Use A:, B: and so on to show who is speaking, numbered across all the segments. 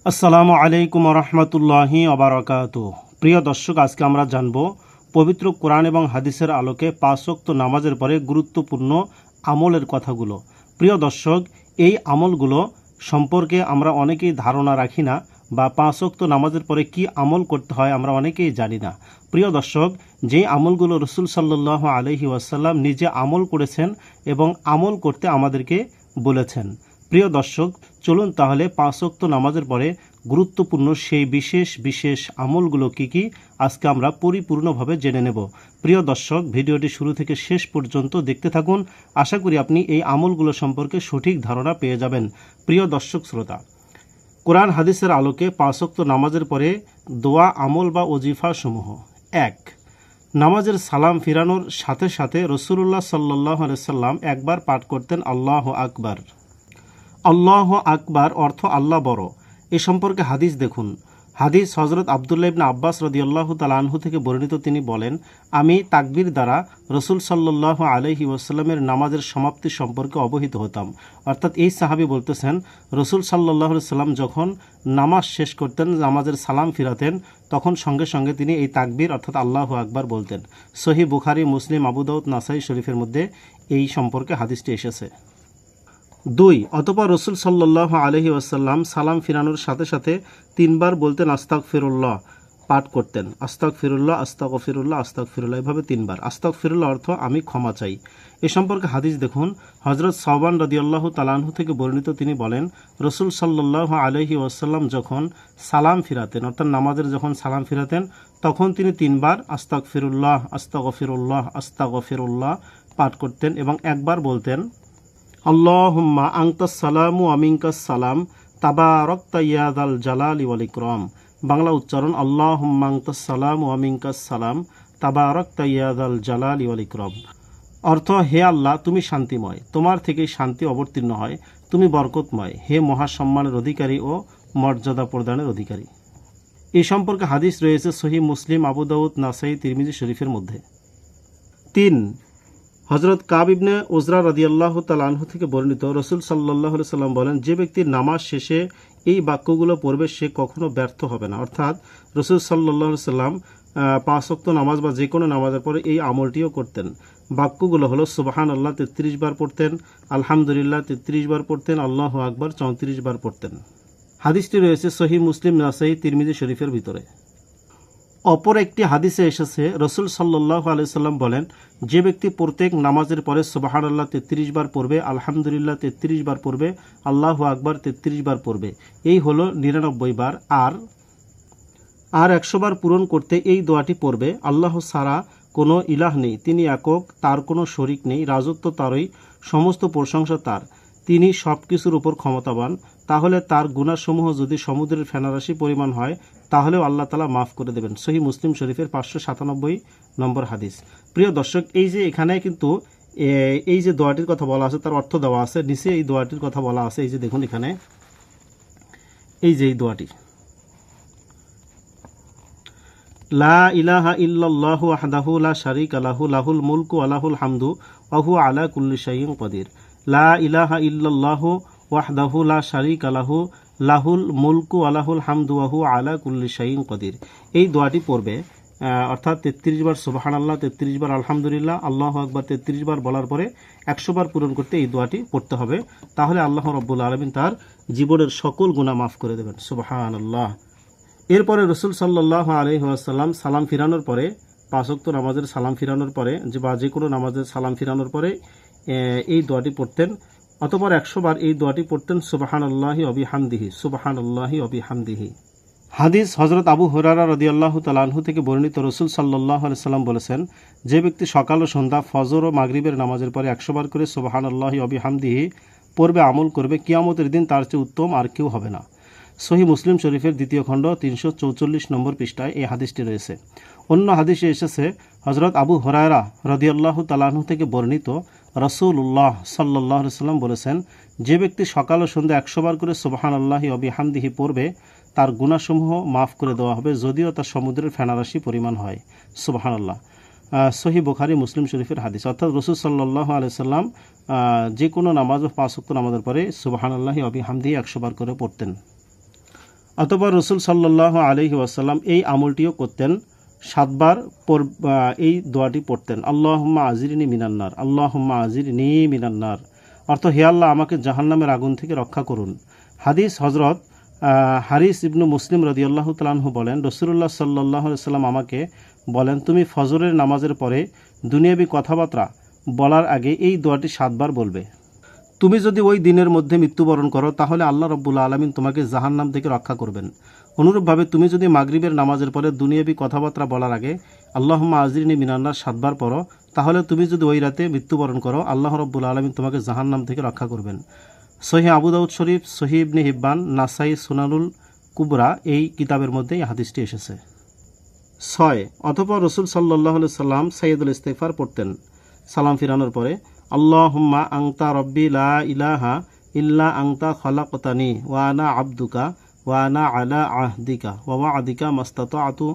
A: আসসালামু আলাইকুম রহমতুল্লাহি ওবারাকাতু। প্রিয় দর্শক, আজকে আমরা জানব পবিত্র কোরআন এবং হাদিসের আলোকে 5 ওয়াক্ত নামাজের পরে গুরুত্বপূর্ণ আমলের কথাগুলো। প্রিয় দর্শক, এই আমলগুলো সম্পর্কে আমরা অনেকেই ধারণা রাখি না, বা 5 ওয়াক্ত নামাজের পরে কি আমল করতে হয় আমরা অনেকেই জানি না। প্রিয় দর্শক, যেই আমলগুলো রাসূল সাল্লাল্লাহু আলাইহি ওয়াসাল্লাম নিজে আমল করেছেন এবং আমল করতে আমাদেরকে বলেছেন। প্রিয় দর্শক, চলুন তাহলে 5 ওয়াক্ত নামাজের পরে গুরুত্বপূর্ণ সেই বিশেষ আমলগুলো কি আজকে আমরা পরিপূর্ণভাবে জেনে নেব। প্রিয় দর্শক, ভিডিওটি শুরু থেকে শেষ পর্যন্ত দেখতে থাকুন। আশা করি আপনি এই আমলগুলো সম্পর্কে সঠিক ধারণা পেয়ে যাবেন। প্রিয় দর্শক শ্রোতা, কোরআন হাদিসের আলোকে 5 ওয়াক্ত নামাজের পরে দোয়া, আমল বা ওজিফা সমূহ। 1. নামাজের সালাম ফিরানোর সাথে সাথে রাসূলুল্লাহ সাল্লাল্লাহু আলাইহি সাল্লাম একবার পাঠ করতেন আল্লাহু আকবার। আল্লাহু আকবার অর্থ আল্লাহ বড়। এ সম্পর্কে হাদিস দেখুন। হাদিস হযরত আব্দুল্লাহ ইবনে আব্বাস রাদিয়াল্লাহু তাআলা আনহু থেকে বর্ণিত। তিনি বলেন, আমি তাকবীর দ্বারা রাসূল সাল্লাল্লাহু আলাইহি ওয়াসাল্লামের নামাজের সমাপ্তি সম্পর্কে অবহিত হতাম। অর্থাৎ এই সাহাবী বলতেছেন, রাসূল সাল্লাল্লাহু আলাইহি সাল্লাম যখন নামাজ শেষ করতেন, নামাজের সালাম ফিরাতেন, তখন সঙ্গে সঙ্গে তিনি এই তাকবীর অর্থাৎ আল্লাহু আকবার বলতেন। সহিহ বুখারী, মুসলিম, আবু দাউদ, নাসাই শরীফের মধ্যে এই সম্পর্কে হাদিসটি এসেছে। 2. অতঃপর রাসূল সাল্লাল্লাহু আলাইহি ওয়াসাল্লাম সালাম ফিরানোর সাথে সাথে 3 বার বলতেন আস্তাগফিরুল্লাহ, পাঠ করতেন আস্তাগফিরুল্লাহ, আস্তাগফিরুল্লাহ, আস্তাগফিরুল্লাহ, এভাবে 3 বার। আস্তাগফিরুল্লাহ অর্থ আমি ক্ষমা চাই। এ সম্পর্কে হাদিস দেখুন। হযরত সাওবান রাদিয়াল্লাহু তাআলা আনহু থেকে বর্ণিত। তিনি বলেন, রাসূল সাল্লাল্লাহু আলাইহি ওয়াসাল্লাম যখন সালাম ফিরাতেন, অর্থাৎ নামাজের যখন সালাম ফিরাতেন, তখন তিনি 3 বার আস্তাগফিরুল্লাহ, আস্তাগফিরুল্লাহ, আস্তাগফিরুল্লাহ পাঠ করতেন এবং একবার বলতেন আল্লাহুম্মা আনতাস সালামু ওয়া মিনকাস সালাম তাবারাকতা ইয়া যাল জালালি ওয়াল ইকরাম। বাংলা উচ্চারণ, আল্লাহুম্মা আনতাস সালামু ওয়া মিনকাস সালাম তাবারাকতা ইয়া যাল জালালি ওয়াল ইকরাম। অর্থ, হে আল্লাহ, তুমি শান্তিময়, তোমার থেকেই শান্তি অবতীর্ণ হয়, তুমি বরকতময়, হে মহাসম্মানের অধিকারী ও মর্যাদা প্রদানের অধিকারী। এই সম্পর্কে হাদিস রয়েছে সহিহ মুসলিম, আবু দাউদ, নাসাই, তিরমিজি শরীফের মধ্যে। 3. হযরত কাব ইবনে উজরা রাদিয়াল্লাহু তাআলা আনহু থেকে বর্ণিত। রাসূল সাল্লাল্লাহু আলাইহি সাল্লাম বলেন, যে ব্যক্তি নামাজ শেষে এই বাক্যগুলো পড়বে সে কখনো ব্যর্থ হবে না। অর্থাৎ রাসূল সাল্লাল্লাহু আলাইহি সাল্লাম 5 ওয়াক্ত নামাজ বা যে কোনো নামাজের পরে এই আমলটিও করতেন। বাক্যগুলো হলো সুবহানাল্লাহ 33 বার পড়তেন, আলহামদুলিল্লাহ 33 বার পড়তেন, আল্লাহু আকবার 34 বার পড়তেন। হাদিসটি রয়েছে সহিহ মুসলিম, নাসাই, তিরমিজি শরীফের ভিতরে। অপর একটি হাদিসে এসেছে, রাসূল সাল্লাল্লাহু আলাইহি সাল্লাম বলেন, যে ব্যক্তি প্রত্যেক নামাজের পরে সুবহানাল্লাহ 33 বার পড়বে, আলহামদুলিল্লাহ 33 বার পড়বে, আল্লাহু আকবার 33 বার পড়বে, এই হলো 99 বার। আর 100 বার পূরণ করতে এই দোয়াটি পড়বে, আল্লাহ ছাড়া কোনো ইলাহ নেই, তিনি একক, তার কোনো শরিক নেই, রাজত্ব তারই, সমস্ত প্রশংসা তার, তিনি সব কিছুর উপর ক্ষমতাবান। তাহলে তার গুনাহসমূহ যদি সমুদ্রের ফেনারাশি পরিমাণ হয়, তাহলেও আল্লাহ তাআলা মাফ করে দেবেন। সহিহ মুসলিম শরীফের 597 নম্বর হাদিস। প্রিয় দর্শক, এই যে এখানে কিন্তু এই যে দোয়াটির কথা বলা আছে তার অর্থ দেওয়া আছে নিচে। এই দোয়াটির কথা বলা আছে, এই যে দেখুন এখানে, এই যে এই দোয়াটি, লা ইলাহা ইল্লাল্লাহু ওয়াহদাহু লা শারীকা লাহু লাহুল মুলকু ওয়া লাহুল হামদু ওয়া হুয়া আলা কুল্লি শাইইন কাদির। লা ইলাহা ইল্লাল্লাহু ওয়াহদাহু লা শারীকা লাহু লাহুল মুলকু ওয়া লাহুল হামদু ওয়া হুয়া আলা কুল্লি শাইইন কাদির। এই দোয়াটি পড়বে, অর্থাৎ 33 বার সুবহানাল্লাহ, 33 বার আলহামদুলিল্লাহ, আল্লাহু আকবার 33 বার বলার পরে 100 বার পূরণ করতে এই দোয়াটি পড়তে হবে। তাহলে আল্লাহ রাব্বুল আলামিন তার জীবনের সকল গুনাহ মাফ করে দেবেন। সুবহানাল্লাহ। এরপরে রাসূল সাল্লাল্লাহু আলাইহি ওয়াসাল্লাম সালাম ফিরানোর পরে, 5 ওয়াক্ত নামাজের সালাম ফিরানোর পরে বা যে কোনো নামাজের সালাম ফিরানোর পরে এই দোয়াটি পড়তেন। অতঃপর 100 বার এই দোয়াটি পড়তেন, সুবহানাল্লাহি ওয়া বিহামদিহি, সুবহানাল্লাহি ওয়া বিহামদিহি। হাদিস হযরত আবু হুরায়রা রাদিয়াল্লাহু তাআলা আনহু থেকে বর্ণিত। রাসূল সাল্লাল্লাহু আলাইহি সাল্লাম বলেছেন, যে ব্যক্তি সকাল ও সন্ধ্যা, ফজর ও মাগরিবের নামাজের পরে 100 বার করে সুবহানাল্লাহি ওয়া বিহামদিহি পড়বে, আমল করবে, কিয়ামতের দিন তার চেয়ে উত্তম আর কেউ হবে না। সহিহ মুসলিম শরীফের 2য় খণ্ড 344 নম্বর পৃষ্ঠায় এই হাদিসটি রয়েছে। অন্য হাদিসে এসেছে, হযরত আবু হুরায়রা রাদিয়াল্লাহু তাআলা আনহু থেকে বর্ণিত, রাসূলুল্লাহ সাল্লাল্লাহু আলাইহি সাল্লাম বলেছেন, যে ব্যক্তি সকাল ও সন্ধ্যা 100 বার করে সুবহানাল্লাহি ওয়া বিহামদিহি পড়বে, তার গুনাহসমূহ মাফ করে দেওয়া হবে, যদিও তার সমুদ্রের ফেনারাশি পরিমাণ হয়। সুবহানাল্লাহ। সহিহ বুখারী, মুসলিম শরীফের হাদিস। অর্থাৎ রাসূল সাল্লাল্লাহু আলাইহি সাল্লাম যে কোনো নামাজ বা 5 ওয়াক্ত নামাজের পরে সুবহানাল্লাহি ওয়া বিহামদিহি 100 বার করে পড়তেন। অতঃপর রসুল সাল্লাল্লাহু আলাইহি ওয়াসাল্লাম এই আমলটিও করতেন, 7 বার এই দোয়াটি পড়তেন, আল্লাহুম্মা আজিরনি মিনান্নার, আল্লাহুম্মা আজিরনি মিনান্নার, অর্থ হে আল্লাহ আমাকে জাহান্নামের আগুন থেকে রক্ষা করুন। হাদিস হজরত হারিস ইবনু মুসলিম রাদিয়াল্লাহু তাআলা আনহু বলেন, রাসূলুল্লাহ সাল্লাল্লাহু আলাইহি ওয়াসাল্লাম আমাকে বলেন, তুমি ফজরের নামাজের পরে দুনিয়াবি কথাবার্তা বলার আগে এই দোয়াটি 7 বার বলবে। তুমি যদি ওই দিনের মধ্যে মৃত্যুবরণ করো তাহলে আল্লাহ রাব্বুল আলামিন তোমাকে জাহান্নাম থেকে রক্ষা করবেন। অনুরূপভাবে তুমি যদি মাগরিবের নামাজের পরে দুনিয়াবি কথাবার্তা বলার আগে আল্লাহুম্মা আজিরনি মিনান্নার 7 বার পড়ো, তাহলে তুমি যদি ওই রাতে মৃত্যুবরণ করো আল্লাহ রাব্বুল আলামিন তোমাকে জাহান্নাম থেকে রক্ষা করবেন। সহিহ আবু দাউদ শরীফ, সহিহ ইবনে হিব্বান, নাসাই, সুনানুল কুবরা এই কিতাবের মধ্যে এই হাদিসটি এসেছে। 6 অতঃপর রাসূল সাল্লাল্লাহু আলাইহি সাল্লাম সাইয়্যিদুল ইস্তিগফার পড়তেন সালাম ফিরানোর পরে, আল্লাহুম্মা আনতা রব্বি লা ইলাহা ইল্লা আনতা খালাকতানি ওয়া আনা আবদুকা ওয়া আনা আলা আহদিকা ওয়া ওয়া'দিকা মাস্তাতা'তু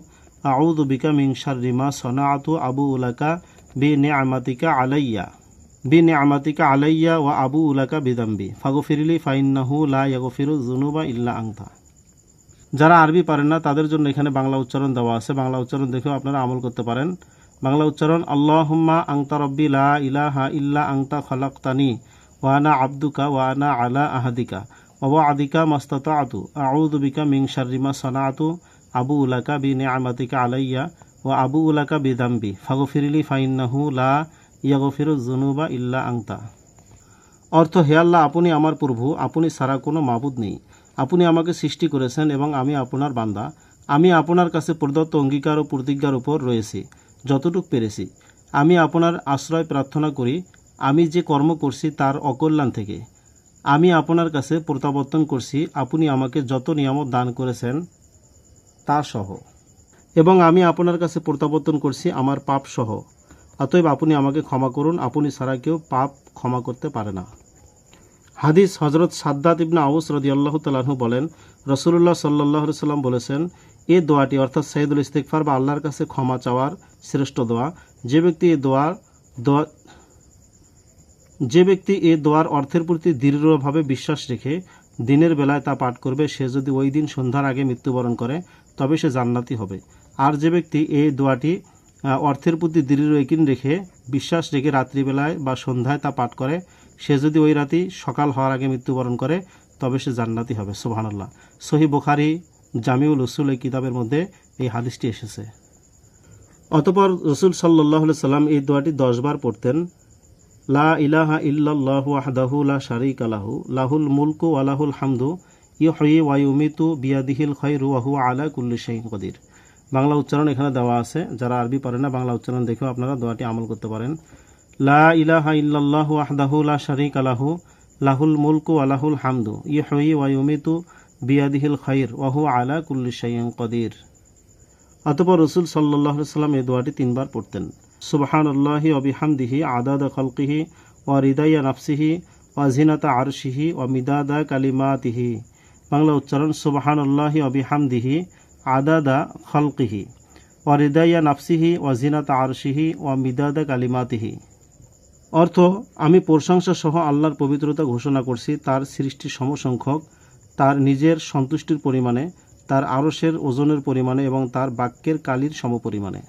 A: আউযু বিকা মিন শাররি মা সানা'তু আবু'ু লাকা বিনি'মাতিকা আলাইয়া ওয়া আবু'ু লাকা বিযামবি ফাগফিরলি ফাইন্নাহু লা ইয়াগফিরুয যুনুবা ইল্লা আনতা। যারা আরবি পারেন না তাদের জন্য এখানে বাংলা উচ্চারণ দেওয়া আছে, বাংলা উচ্চারণ দেখেও আপনারা আমল করতে পারেন। বাংলা উচ্চারণ, আল্লাহুম্মা আনতা রব্বি লা ইলাহা ইল্লা আনতা খালাকতানি ওয়া আনা আবদুকা ওয়া আনা আলা আহদিকা ওয়া ওয়া'দিকা মাস্তাতা'তু আউযু বিকা মিন শাররি মা সানা'তু আবু'ু লাকা বিনি'মাতিকা আলাইয়া ওয়া আবু'ু লাকা বিযামবি ফাগফিরলি ফাইন্নাহু লা ইয়াগফিরুয যুনুবা ইল্লা আনতা। অর্থ, হে আল্লাহ আপনি আমার প্রভু, আপনি ছাড়া কোনো মাবুদ নেই, আপনি আমাকে সৃষ্টি করেছেন এবং আমি আপনার বান্দা। আমি আপনার কাছে প্রদত্ত অঙ্গীকার ও প্রতিজ্ঞার উপর রয়েছি যতটুকু পেরেছি। আমি আপনার আশ্রয় প্রার্থনা করি আমি যে কর্ম করছি তার অকল্যাণ থেকে। আমি আপনার কাছে প্রত্যাবর্তন করছি আপনি আমাকে যত নিয়ামত দান করেছেন তা সহ, এবং আমি আপনার কাছে প্রত্যাবর্তন করছি আমার পাপ সহ। অতএব আপনি আমাকে ক্ষমা করুন, আপনি ছাড়া কেউ পাপ ক্ষমা করতে পারে না। হাদিস হজরত সাদ্দাত ইবনে আউস রাদিয়াল্লাহু তাআলা আনহু বলেন, রাসূলুল্লাহ সাল্লাল্লাহু আলাইহি সাল্লাম বলেছেন, এই দোয়াটি অর্থাৎ সাইয়্যিদুল ইস্তিগফার বা আল্লাহর কাছে ক্ষমা চাওয়ার শ্রেষ্ঠ দোয়া। যে ব্যক্তি এই দোয়ার অর্থের প্রতি দৃঢ়ভাবে বিশ্বাস রেখে দিনের বেলায় তা পাঠ করবে, সে যদি ওই দিন সন্ধ্যার আগে মৃত্যুবরণ করে তবে সে জান্নাতি হবে। আর যে ব্যক্তি এই দোয়াটি অর্থের প্রতি দৃঢ় ইয়াকিন রেখে বিশ্বাস রেখে রাত্রিবেলায় বা সন্ধ্যায় তা পাঠ করে, সে যদি ওই রাতে সকাল হওয়ার আগে মৃত্যুবরণ করে তবে সে জান্নাতি হবে। সুবহানাল্লাহ। সহিহ বুখারী জামিউল উসুল এই কিতাবের মধ্যে এই হাদিসটি এসেছে। অতঃপর রাসূল সাল্লাল্লাহু আলাইহি সাল্লাম এই দোয়াটি 10 বার পড়তেন, লা ইলাহা ইল্লাল্লাহু ওয়াহদাহু লা শারীকা লাহু লাহুল মুলকু ওয়া লাহুল হামদু ইউহয়ি ওয়া ইউমিতু বিয়াদিহিল খায়রু ওয়া হুয়া আলা কুল্লি শাইইন কাদির। বাংলা উচ্চারণ এখানে দেওয়া আছে, যারা আরবি পারেন না বাংলা উচ্চারণ দেখেও আপনারা দোয়াটি আমল করতে পারেন। লা ইলাহা ইল্লাল্লাহু ওয়াহদাহু লা শারীকা লাহু লাহুল মুলকু ওয়া লাহুল হামদু ইউহয়ি ওয়া ইউমিতু বিয়াদিহিল খায়র ওয়া হুয়া আলা কুল্লি শাইইন কাদির। অতঃপর রাসূল সাল্লাল্লাহু আলাইহি সাল্লাম এই দোয়াটি 3 বার পড়তেন, সুবহানাল্লাহি ওয়া বিহামদিহি আদাদা খালকিহি ওয়া রিদায়া নাফসিহি ওয়া জিনাতা আরশিহি ওয়া মিদাদা কালিমাতিহি। বাংলা উচ্চারণ, সুবহানাল্লাহি ওয়া বিহামদিহি আদাদা খালকিহি ওয়া রিদায়া নাফসিহি ওয়া জিনাতা আরশিহি ওয়া মিদাদা কালিমাতিহি। অর্থ, আমি প্রশংসা সহ আল্লাহর পবিত্রতা ঘোষণা করছি তার সৃষ্টির সমসংখ্যক, তার নিজের সন্তুষ্টির পরিমাণে, তার আরশের ওজনের পরিমাণে এবং তার বাক্যের কালির সমপরিমাণে।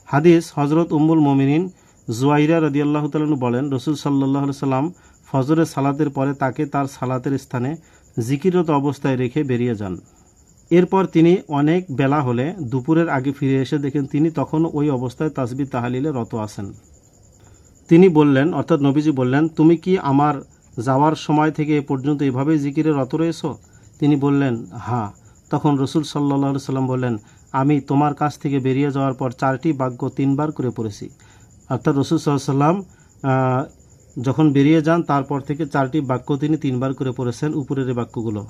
A: হাদিস হজরত উম্মুল মুমিনিন জুয়াইরা রাদিয়াল্লাহু তাআলা বলেন, রাসূল সাল্লাল্লাহু আলাইহি সাল্লাম ফজরের সালাতের পরে তাকে তার সালাতের স্থানে জিকিররত অবস্থায় রেখে বেরিয়ে যান। এরপর তিনি অনেক বেলা হলে দুপুরের আগে ফিরে এসে দেখেন তিনি তখনও ওই অবস্থায় তাসবিহ তাহলিলে রত আছেন। তিনি বললেন, অর্থাৎ নবীজি বললেন, তুমি কি আমার যাওয়ার সময় থেকে এ পর্যন্ত এভাবেই জিকিরে রত রয়েছো? তিনি বললেন, হ্যাঁ। তখন রাসূল সাল্লাল্লাহু আলাইহি সাল্লাম বললেন, আমি তোমার কাছ থেকে বেরিয়ে যাওয়ার পর 4টি বাক্য 3 বার করে পড়েছি। অর্থাৎ রাসূল সাল্লাল্লাহু আলাইহি সাল্লাম যখন বেরিয়ে যান তারপর থেকে 4টি বাক্য তিনি 3 বার করে পড়েছেন। উপরের বাক্যগুলো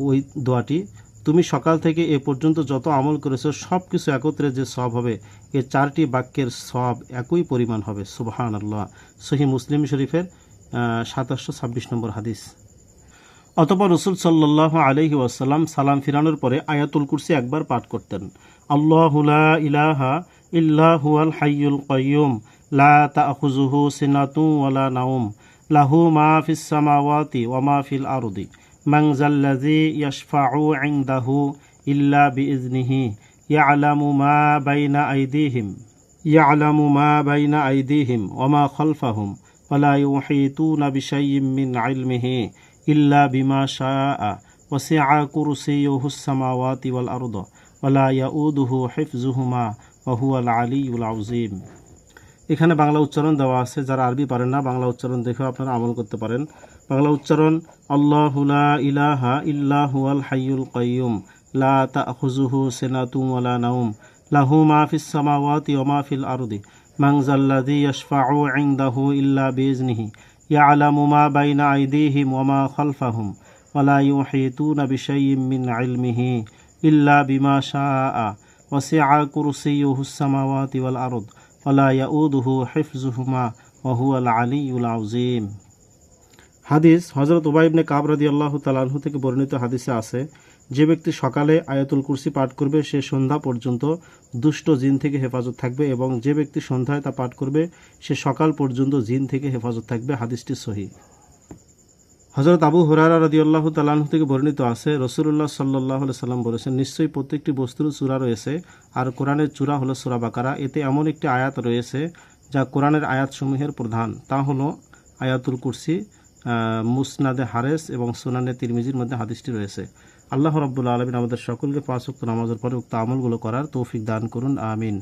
A: ওই দোয়াটি, তুমি সকাল থেকে এ পর্যন্ত যত আমল করেছো সব কিছু একত্রে যে সওয়াব হবে এ 4টি বাক্যের সওয়াব একই পরিমাণ হবে। সুবহানাল্লাহ। সহিহ মুসলিম শরীফের 2726 নম্বর হাদিস। অতঃপর রাসূল সাল্লাল্লাহু আলাইহি ওয়াসাল্লাম সালাম ফিরানোর পরে আয়াতুল কুরসি একবার পাঠ করতেন, আল্লাহু লা ইলাহা ইল্লা হুয়াল হাইয়ুল কাইয়্যুম লা তা'খুযুহু সিনাতুন ওয়া লা নাওম লাহু মা ফিস সামাওয়াতি ওয়া মা ফিল আরদি মান যাল্লাযী ইয়াশফাউ ইনদাহু ইল্লা বিইজনিহি ইয়ালামু মা বাইনা আইদিহিম ওয়া মা খালফাহুম ওয়া লা ইউহীতুনা বিশাইইম মিন ইলমিহি ইল্লা বিমা শাআ ওয়াসি'a কুরসিয়্যুহুস সামাওয়াতি ওয়াল আরদ ওয়া লা ইয়াউদুহু হিফযুহুমা ওয়া হুয়াল আলিয়্যুল আযীম। এখানে বাংলা উচ্চারণ দেওয়া আছে, যারা আরবি পারেন না বাংলা উচ্চারণ দেখেও আপনারা আমল করতে পারেন। বাংলা উচ্চারণ: আল্লাহু লা ইলাহা ইল্লা হুয়াল হাইয়ুল কাইয়্যুম লা তা'খুযুহু সিনাতুন ওয়া লা নাওম লাহু মা ফিস সামাওয়াতি ওয়া মা ফিল আরদি মান যাল্লাযী ইয়াশফা'উ ইনদাহু ইল্লা বিইজনিহি ইয়ালামু মা বাইনা আইদিহিম ওয়া মা খালফাহুম ওয়া লা ইউহীতুনা বিশাইইম মিন ইলমিহি ইল্লা বিমা শাআ ওয়াসি'a কুরসিয়্যুহুস সামাওয়াতি ওয়াল আরদ ওয়া লা ইয়াউদুহু হিফযুহুমা ওয়া হুয়াল আলিয়্যুল আযীম। হাদিস: হযরত উবাই ইবনে কাব রাদিয়াল্লাহু তাআলা আনহু থেকে বর্ণিত হাদিসে আছে, যে ব্যক্তি সকালে আয়াতুল কুরসি পাঠ করবে সে সন্ধ্যা পর্যন্ত দুষ্ট জিন থেকে হেফাজত থাকবে, এবং যে ব্যক্তি সন্ধ্যায় তা পাঠ করবে সে সকাল পর্যন্ত জিন থেকে হেফাজত থাকবে। হাদিসটি সহিহ। হযরত আবু হুরায়রা রাদিয়াল্লাহু তাআলা আনহু থেকে বর্ণিত আছে, রাসূলুল্লাহ সাল্লাল্লাহু আলাইহি সাল্লাম বলেছেন, নিশ্চয়ই প্রত্যেকটি বস্তুর সূরা রয়েছে, আর কোরআনের সূরা হলো সূরা বাকারা। এতে এমন একটি আয়াত রয়েছে যা কোরআনের আয়াতসমূহের প্রধান, তা হলো আয়াতুল কুরসি। মুসনাদে হারেস এবং সুনানে তিরমিজির মধ্যে হাদিসটি রয়েছে। আল্লাহ রাব্বুল আলামিন আমাদের সকলকে 5 ওয়াক্ত নামাজের পরে উক্ত আমলগুলো করার তৌফিক দান করুন। আমিন।